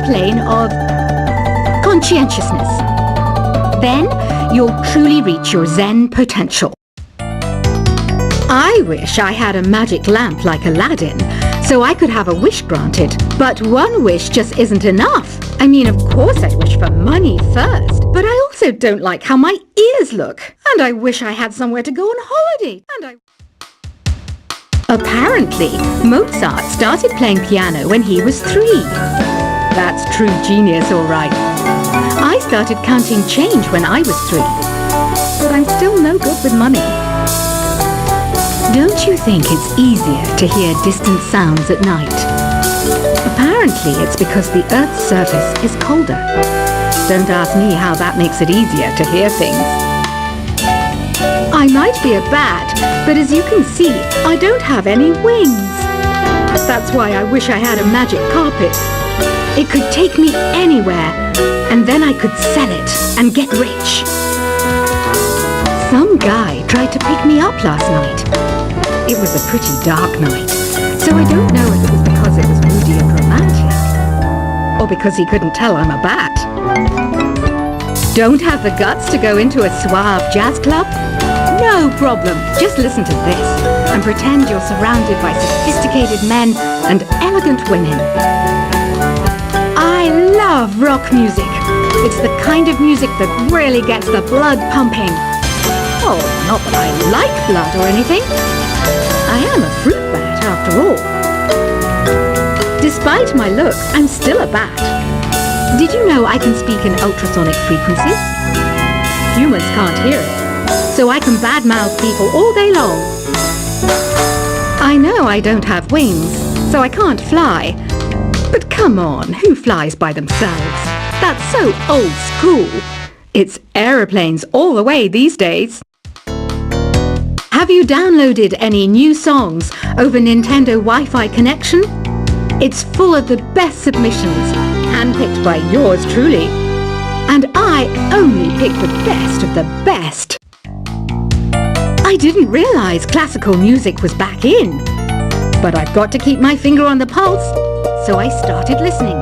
plane of conscientiousness. Then you'll truly reach your Zen potential. I wish I had a magic lamp like Aladdin, so I could have a wish granted. But one wish just isn't enough. I mean, of course I'd wish for money first, but I also don't like how my ears look. And I wish I had somewhere to go on holiday. Apparently, Mozart started playing piano when he was 3. That's true genius, all right. I started counting change when I was 3, but I'm still no good with money. Don't you think it's easier to hear distant sounds at night? Apparently, it's because the Earth's surface is colder. Don't ask me how that makes it easier to hear things. I might be a bat, but as you can see, I don't have any wings. That's why I wish I had a magic carpet. It could take me anywhere, and then I could sell it and get rich. Some guy tried to pick me up last night. It was a pretty dark night, so I don't know if it was because it was moody and romantic, or because he couldn't tell I'm a bat. Don't have the guts to go into a suave jazz club? No problem. Just listen to this and pretend you're surrounded by sophisticated men and elegant women. I love rock music. It's the kind of music that really gets the blood pumping. Oh, not that I like blood or anything. I am a fruit bat, after all. Despite my looks, I'm still a bat. Did you know I can speak in ultrasonic frequencies? Humans can't hear it, so I can badmouth people all day long. I know I don't have wings, so I can't fly. But come on, who flies by themselves? That's so old school. It's aeroplanes all the way these days. Have you downloaded any new songs over Nintendo Wi-Fi connection? It's full of the best submissions, handpicked by yours truly. And I only pick the best of the best. I didn't realize classical music was back in. But I've got to keep my finger on the pulse, so I started listening.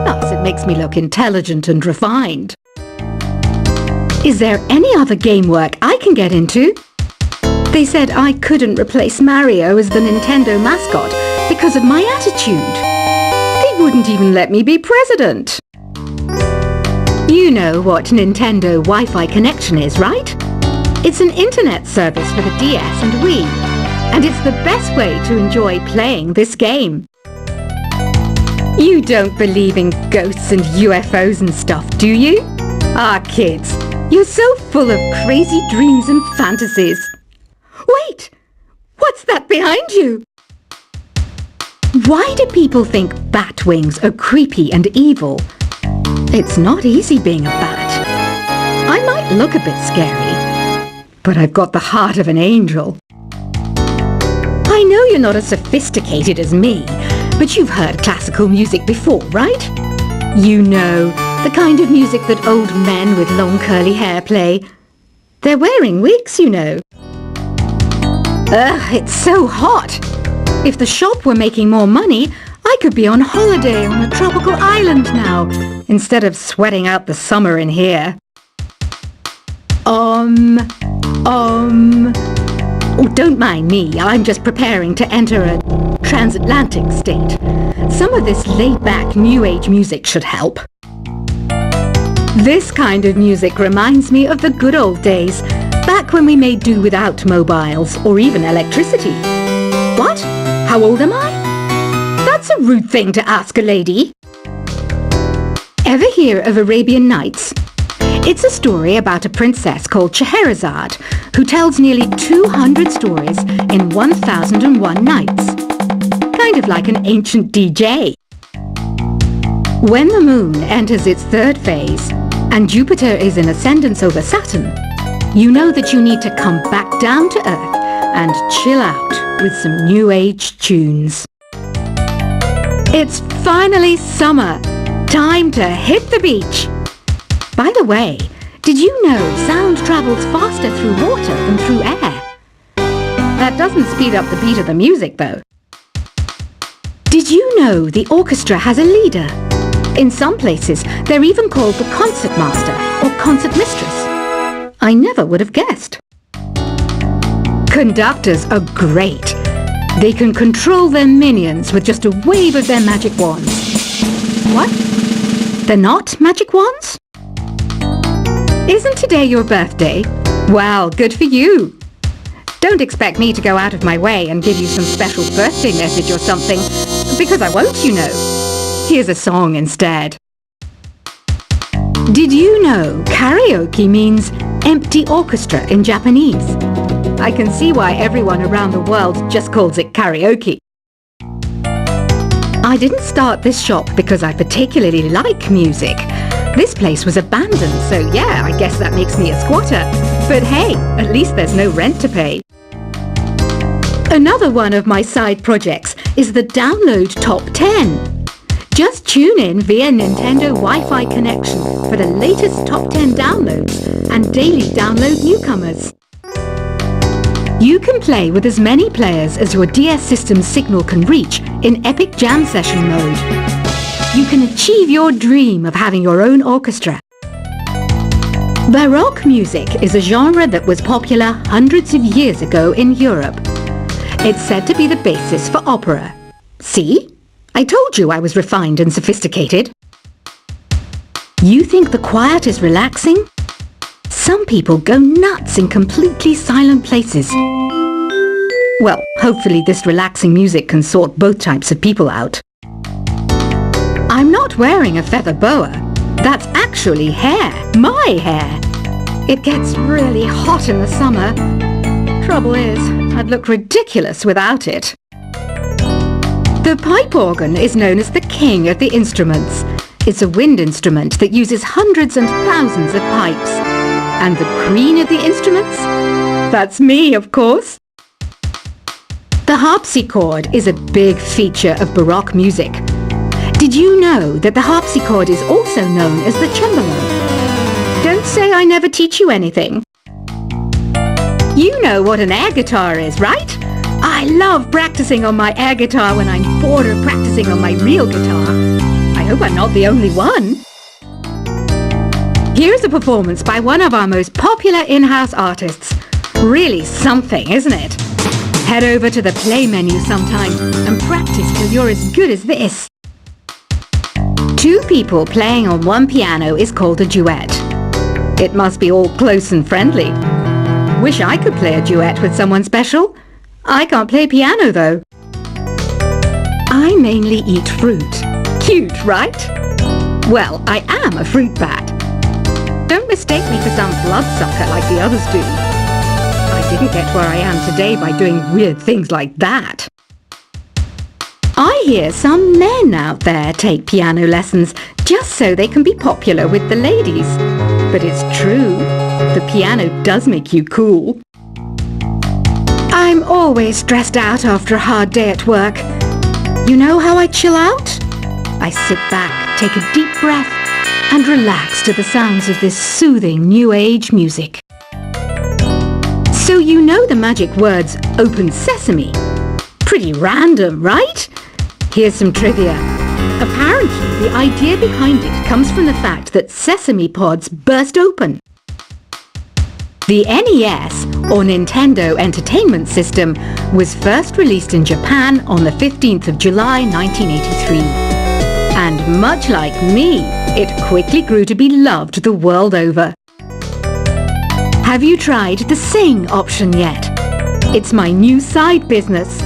Thus, it makes me look intelligent and refined. Is there any other game work I can get into? They said I couldn't replace Mario as the Nintendo mascot because of my attitude. They wouldn't even let me be president. You know what Nintendo Wi-Fi connection is, right? It's an internet service for the DS and Wii, and it's the best way to enjoy playing this game. You don't believe in ghosts and UFOs and stuff, do you? Ah, kids, you're so full of crazy dreams and fantasies. Wait! What's that behind you? Why do people think bat wings are creepy and evil? It's not easy being a bat. I might look a bit scary, but I've got the heart of an angel. I know you're not as sophisticated as me, but you've heard classical music before, right? You know, the kind of music that old men with long curly hair play. They're wearing wigs, you know. Ugh, it's so hot. If the shop were making more money, I could be on holiday on a tropical island now, instead of sweating out the summer in here. Oh, don't mind me. I'm just preparing to enter a transatlantic state. Some of this laid-back New Age music should help. This kind of music reminds me of the good old days, back when we made do without mobiles or even electricity. What? How old am I? That's a rude thing to ask a lady. Ever hear of Arabian Nights? It's a story about a princess called Scheherazade who tells nearly 200 stories in 1001 nights. Kind of like an ancient DJ. When the moon enters its third phase and Jupiter is in ascendance over Saturn, you know that you need to come back down to Earth and chill out with some New Age tunes. It's finally summer. Time to hit the beach. By the way, did you know sound travels faster through water than through air? That doesn't speed up the beat of the music, though. Did you know the orchestra has a leader? In some places, they're even called the concert master or concert mistress. I never would have guessed. Conductors are great. They can control their minions with just a wave of their magic wands. What? They're not magic wands? Isn't today your birthday? Well, good for you. Don't expect me to go out of my way and give you some special birthday message or something, because I won't, you know. Here's a song instead. Did you know karaoke means empty orchestra in Japanese? I can see why everyone around the world just calls it karaoke. I didn't start this shop because I particularly like music. This place was abandoned, so yeah, I guess that makes me a squatter. But hey, at least there's no rent to pay. Another one of my side projects is the Download Top 10. Just tune in via Nintendo Wi-Fi connection for the latest top 10 downloads and daily download newcomers. You can play with as many players as your DS system's signal can reach in Epic Jam Session mode. You can achieve your dream of having your own orchestra. Baroque music is a genre that was popular hundreds of years ago in Europe. It's said to be the basis for opera. See? I told you I was refined and sophisticated. You think the quiet is relaxing? Some people go nuts in completely silent places. Well, hopefully this relaxing music can sort both types of people out. I'm not wearing a feather boa. That's actually hair, my hair. It gets really hot in the summer. Trouble is, I'd look ridiculous without it. The pipe organ is known as the king of the instruments. It's a wind instrument that uses hundreds and thousands of pipes. And the queen of the instruments? That's me, of course. The harpsichord is a big feature of Baroque music. Did you know that the harpsichord is also known as the cembalo? Don't say I never teach you anything. You know what an air guitar is, right? I love practicing on my air guitar when I'm bored of practicing on my real guitar. I hope I'm not the only one. Here's a performance by one of our most popular in-house artists. Really something, isn't it? Head over to the play menu sometime and practice till you're as good as this. Two people playing on one piano is called a duet. It must be all close and friendly. Wish I could play a duet with someone special. I can't play piano though. I mainly eat fruit. Cute, right? Well, I am a fruit bat. Don't mistake me for some bloodsucker like the others do. I didn't get where I am today by doing weird things like that. I hear some men out there take piano lessons just so they can be popular with the ladies. But it's true, the piano does make you cool. I'm always stressed out after a hard day at work. You know how I chill out? I sit back, take a deep breath, and relax to the sounds of this soothing new age music. So you know the magic words open sesame? Pretty random, right? Here's some trivia. Apparently, the idea behind it comes from the fact that sesame pods burst open. The NES, or Nintendo Entertainment System, was first released in Japan on the 15th of July 1983. And much like me, it quickly grew to be loved the world over. Have you tried the Sing option yet? It's my new side business.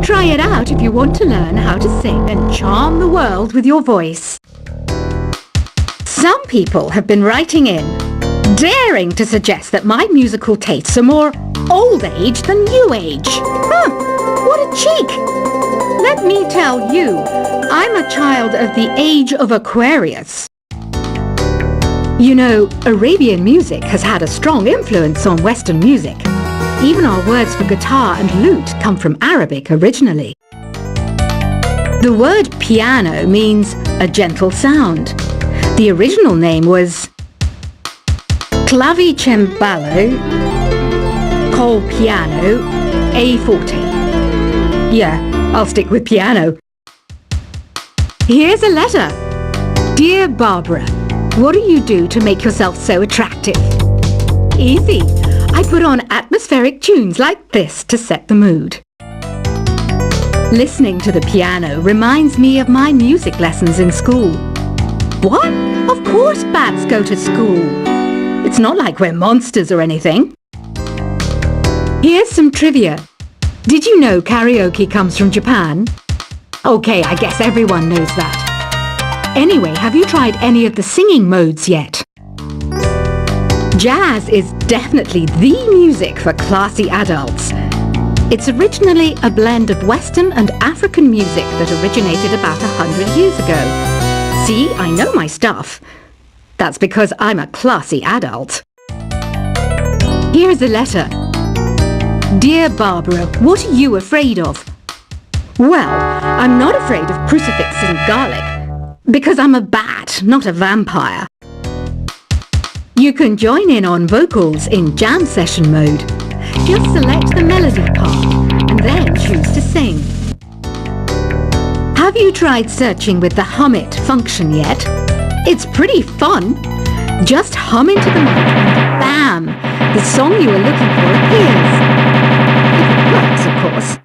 Try it out if you want to learn how to sing and charm the world with your voice. Some people have been writing in, daring to suggest that my musical tastes are more old age than new age. What a cheek! Let me tell you, I'm a child of the age of Aquarius. You know, Arabian music has had a strong influence on Western music. Even our words for guitar and lute come from Arabic originally. The word piano means a gentle sound. The original name was clavicembalo col piano a forte. Yeah, I'll stick with piano. Here's a letter. Dear Barbara, what do you do to make yourself so attractive? Easy. I put on atmospheric tunes like this to set the mood. Listening to the piano reminds me of my music lessons in school. What? Of course bats go to school. It's not like we're monsters or anything. Here's some trivia. Did you know karaoke comes from Japan? Okay, I guess everyone knows that. Anyway, have you tried any of the singing modes yet? Jazz is definitely the music for classy adults. It's originally a blend of Western and African music that originated about 100 years ago. See, I know my stuff. That's because I'm a classy adult. Here's a letter. Dear Barbara, what are you afraid of? Well, I'm not afraid of crucifix and garlic, because I'm a bat, not a vampire. You can join in on vocals in jam session mode. Just select the melody part and then choose to sing. Have you tried searching with the Hum It function yet? It's pretty fun. Just hum into the mic and bam! The song you are looking for appears. If it works, of course.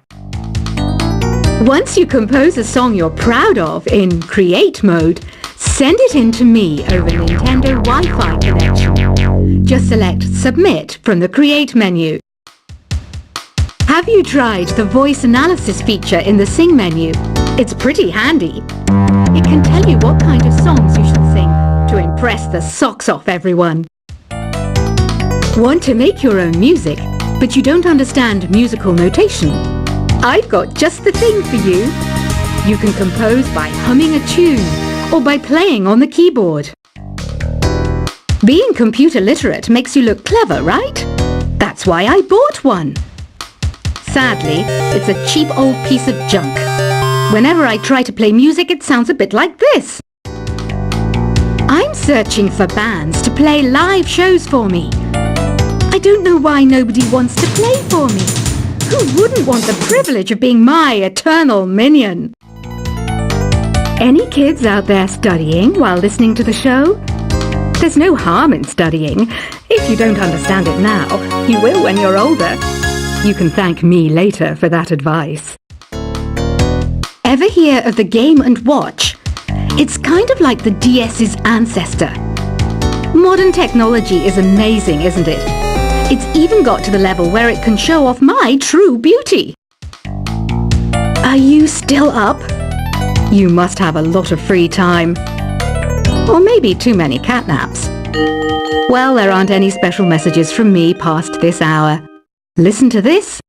Once you compose a song you're proud of in Create mode, send it in to me over Nintendo Wi-Fi connection. Just select Submit from the Create menu. Have you tried the voice analysis feature in the Sing menu? It's pretty handy. It can tell you what kind of songs you should sing to impress the socks off everyone. Want to make your own music, but you don't understand musical notation? I've got just the thing for you. You can compose by humming a tune or by playing on the keyboard. Being computer literate makes you look clever, right? That's why I bought one. Sadly, it's a cheap old piece of junk. Whenever I try to play music, it sounds a bit like this. I'm searching for bands to play live shows for me. I don't know why nobody wants to play for me. Who wouldn't want the privilege of being my eternal minion? Any kids out there studying while listening to the show? There's no harm in studying. If you don't understand it now, you will when you're older. You can thank me later for that advice. Ever hear of the Game & Watch? It's kind of like the DS's ancestor. Modern technology is amazing, isn't it? It's even got to the level where it can show off my true beauty. Are you still up? You must have a lot of free time. Or maybe too many catnaps. Well, there aren't any special messages from me past this hour. Listen to this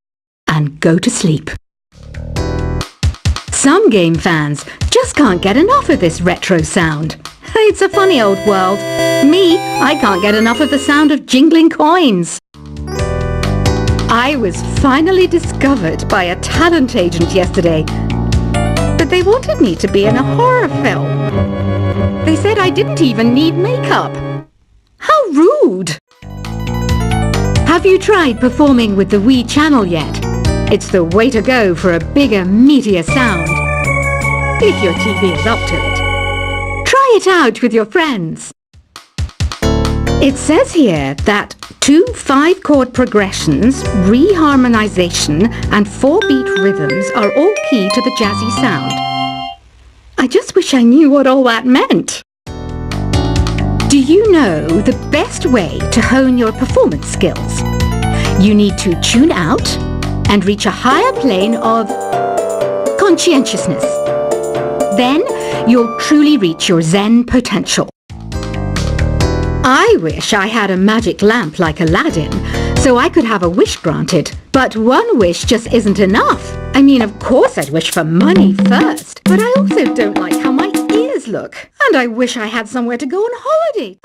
and go to sleep. Some game fans just can't get enough of this retro sound. It's a funny old world. Me, I can't get enough of the sound of jingling coins. I was finally discovered by a talent agent yesterday, but they wanted me to be in a horror film. They said I didn't even need makeup. How rude! Have you tried performing with the Wii channel yet? It's the way to go for a bigger, meatier sound. If your TV is up to it. Try it out with your friends. It says here that 2 5-chord progressions, reharmonization, and 4-beat rhythms are all key to the jazzy sound. I just wish I knew what all that meant. Do you know the best way to hone your performance skills? You need to tune out and reach a higher plane of conscientiousness. Then you'll truly reach your Zen potential. I wish I had a magic lamp like Aladdin, so I could have a wish granted. But one wish just isn't enough. I mean, of course I'd wish for money first, but I also don't like how my ears look. And I wish I had somewhere to go on holiday.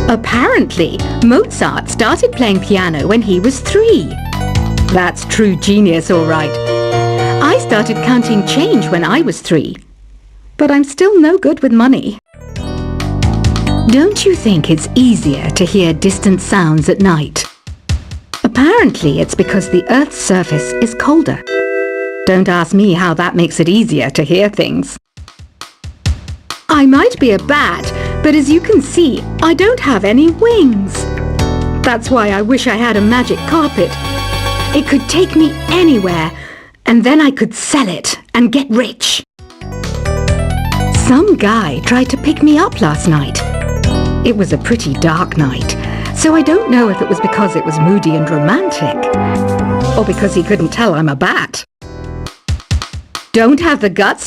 Apparently, Mozart started playing piano when he was 3. That's true genius, all right. I started counting change when I was 3. But I'm still no good with money. Don't you think it's easier to hear distant sounds at night? Apparently, it's because the Earth's surface is colder. Don't ask me how that makes it easier to hear things. I might be a bat, but as you can see, I don't have any wings. That's why I wish I had a magic carpet. It could take me anywhere, and then I could sell it and get rich. Some guy tried to pick me up last night. It was a pretty dark night, so I don't know if it was because it was moody and romantic, or because he couldn't tell I'm a bat. Don't have the guts